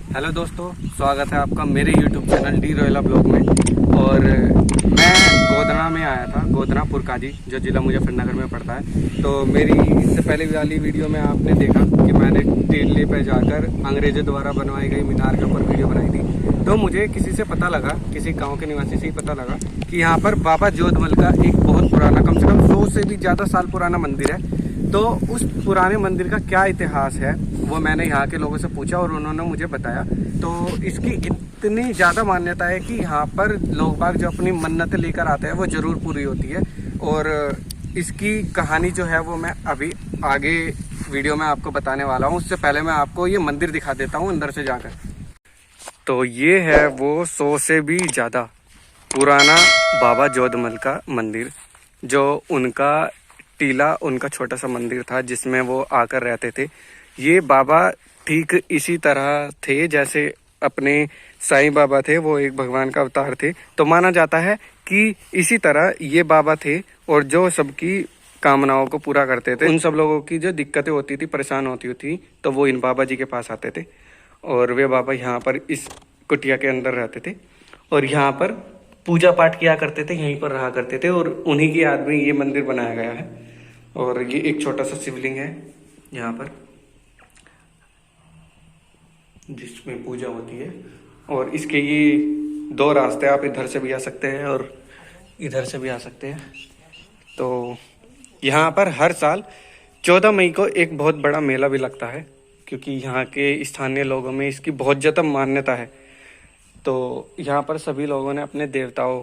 Hello दोस्तों, स्वागत है आपका मेरे YouTube चैनल डी रोयला ब्लॉग में। और मैं गोधना में आया था, गोधना पुरकाजी जो ज़िला मुजफ्फरनगर में पड़ता है। तो मेरी इससे पहले वाली वीडियो में आपने देखा कि मैंने टीले पे जाकर अंग्रेज़ों द्वारा बनवाई गई मीनार के ऊपर वीडियो बनाई थी। तो मुझे किसी से पता लगा, किसी गाँव के निवासी से ही पता लगा कि यहाँ पर बाबा जोधमल का एक बहुत पुराना, कम से कम 100 से भी ज़्यादा साल पुराना मंदिर है। तो उस पुराने मंदिर का क्या इतिहास है वो मैंने यहाँ के लोगों से पूछा और उन्होंने मुझे बताया। तो इसकी इतनी ज़्यादा मान्यता है कि यहाँ पर लोग बाग जो अपनी मन्नतें लेकर आते हैं वो ज़रूर पूरी होती है। और इसकी कहानी जो है वो मैं अभी आगे वीडियो में आपको बताने वाला हूँ। उससे पहले मैं आपको ये मंदिर दिखा देता हूँ अंदर से जाकर। तो ये है वो 100 से भी ज़्यादा पुराना बाबा जोधमल का मंदिर, जो उनका टीला, उनका छोटा सा मंदिर था जिसमें वो आकर रहते थे। ये बाबा ठीक इसी तरह थे जैसे अपने साईं बाबा थे, वो एक भगवान का अवतार थे। तो माना जाता है कि इसी तरह ये बाबा थे और जो सबकी कामनाओं को पूरा करते थे। उन सब लोगों की जो दिक्कतें होती थी, परेशान होती थी, तो वो इन बाबा जी के पास आते थे। और वे बाबा यहाँ पर इस कुटिया के अंदर रहते थे और यहाँ पर पूजा पाठ किया करते थे, यहीं पर रहा करते थे। और उन्हीं की याद में ये मंदिर बनाया गया है। और ये एक छोटा सा शिवलिंग है यहाँ पर जिसमें पूजा होती है। और इसके ये 2 रास्ते, आप इधर से भी आ सकते हैं और इधर से भी आ सकते हैं। तो यहाँ पर हर साल 14 मई को एक बहुत बड़ा मेला भी लगता है, क्योंकि यहाँ के स्थानीय लोगों में इसकी बहुत ज़्यादा मान्यता है। तो यहाँ पर सभी लोगों ने अपने देवताओं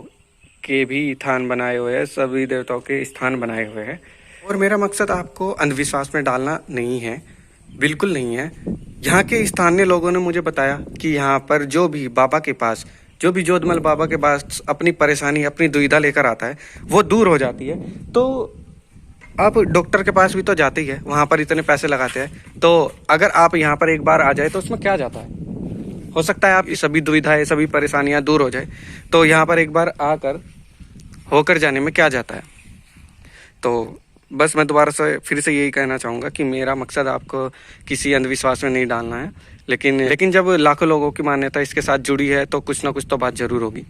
के भी थान बनाए हुए हैं, सभी देवताओं के स्थान बनाए हुए हैं। और मेरा मकसद आपको अंधविश्वास में डालना नहीं है, बिल्कुल नहीं है। यहाँ के स्थानीय लोगों ने मुझे बताया कि यहाँ पर जो भी बाबा के पास, जो भी जोधमल बाबा के पास अपनी परेशानी, अपनी दुविधा लेकर आता है वो दूर हो जाती है। तो आप डॉक्टर के पास भी तो जाते ही है, वहाँ पर इतने पैसे लगाते हैं। तो अगर आप यहाँ पर एक बार आ जाए तो उसमें क्या जाता है, हो सकता है आप सभी दुविधाएं, सभी परेशानियाँ दूर हो जाए। तो यहाँ पर एक बार आकर होकर जाने में क्या जाता है। तो बस मैं दोबारा से फिर से यही कहना चाहूँगा कि मेरा मकसद आपको किसी अंधविश्वास में नहीं डालना है, लेकिन जब लाखों लोगों की मान्यता इसके साथ जुड़ी है तो कुछ ना कुछ तो बात ज़रूर होगी।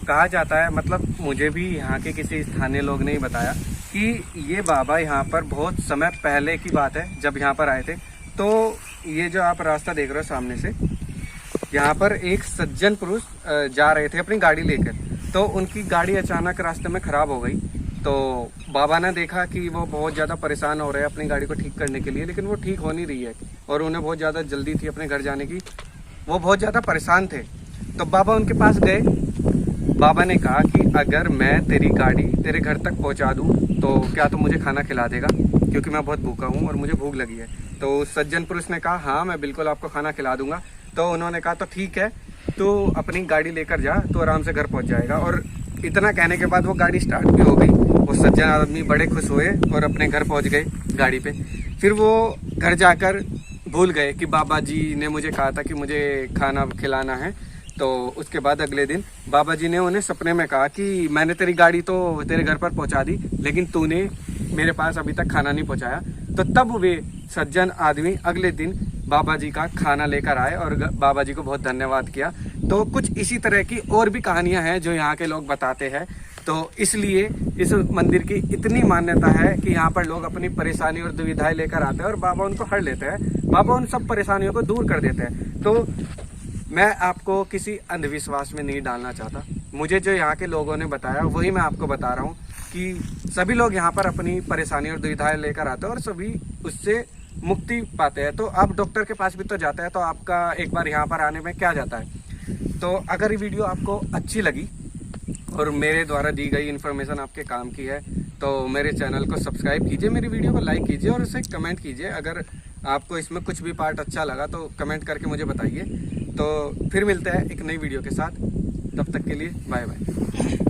कहा जाता है, मतलब मुझे भी यहाँ के किसी स्थानीय लोग ने ही बताया कि ये बाबा यहाँ पर बहुत समय पहले की बात है जब यहाँ पर आए थे। तो ये जो आप रास्ता देख रहे हो सामने से, यहाँ पर एक सज्जन पुरुष जा रहे थे अपनी गाड़ी लेकर। तो उनकी गाड़ी अचानक रास्ते में ख़राब हो गई। तो बाबा ने देखा कि वो बहुत ज़्यादा परेशान हो रहे हैं अपनी गाड़ी को ठीक करने के लिए, लेकिन वो ठीक हो नहीं रही है और उन्हें बहुत ज़्यादा जल्दी थी अपने घर जाने की। वो बहुत ज़्यादा परेशान थे। तो बाबा उनके पास गए। बाबा ने कहा कि अगर मैं तेरी गाड़ी तेरे घर तक पहुँचा दूँ तो क्या तुम मुझे खाना खिला देगा, क्योंकि मैं बहुत भूखा हूँ और मुझे भूख लगी है। तो उस सज्जन पुरुष ने कहा हाँ, मैं बिल्कुल आपको खाना खिला दूँगा। तो उन्होंने कहा तो ठीक है, तो अपनी गाड़ी लेकर जा, तो आराम से घर पहुंच जाएगा। और इतना कहने के बाद वो गाड़ी स्टार्ट भी हो गई। वो सज्जन आदमी बड़े खुश हुए और अपने घर पहुंच गए गाड़ी पे। फिर वो घर जाकर भूल गए कि बाबा जी ने मुझे कहा था कि मुझे खाना खिलाना है। तो उसके बाद अगले दिन बाबा जी ने उन्हें सपने में कहा कि मैंने तेरी गाड़ी तो तेरे घर पर पहुंचा दी, लेकिन तूने मेरे पास अभी तक खाना नहीं पहुंचाया। तो तब वे सज्जन आदमी अगले दिन बाबा जी का खाना लेकर आए और बाबा जी को बहुत धन्यवाद किया। तो कुछ इसी तरह की और भी कहानियां हैं जो यहाँ के लोग बताते हैं। तो इसलिए इस मंदिर की इतनी मान्यता है कि यहाँ पर लोग अपनी परेशानी और दुविधाएं लेकर आते हैं और बाबा उनको हर लेते हैं। बाबा उन सब परेशानियों को दूर कर देते हैं। तो मैं आपको किसी अंधविश्वास में नहीं डालना चाहता। मुझे जो यहाँ के लोगों ने बताया वही मैं आपको बता रहा हूँ कि सभी लोग यहाँ पर अपनी परेशानी और दुविधाएं लेकर आते हैं और सभी उससे मुक्ति पाते हैं। तो आप डॉक्टर के पास भी तो जाते हैं, तो आपका एक बार यहाँ पर आने में क्या जाता है। तो अगर ये वीडियो आपको अच्छी लगी और मेरे द्वारा दी गई इन्फॉर्मेशन आपके काम की है तो मेरे चैनल को सब्सक्राइब कीजिए, मेरी वीडियो को लाइक कीजिए और उसे कमेंट कीजिए। अगर आपको इसमें कुछ भी पार्ट अच्छा लगा तो कमेंट करके मुझे बताइए। तो फिर मिलते हैं एक नई वीडियो के साथ, तब तक के लिए बाय बाय।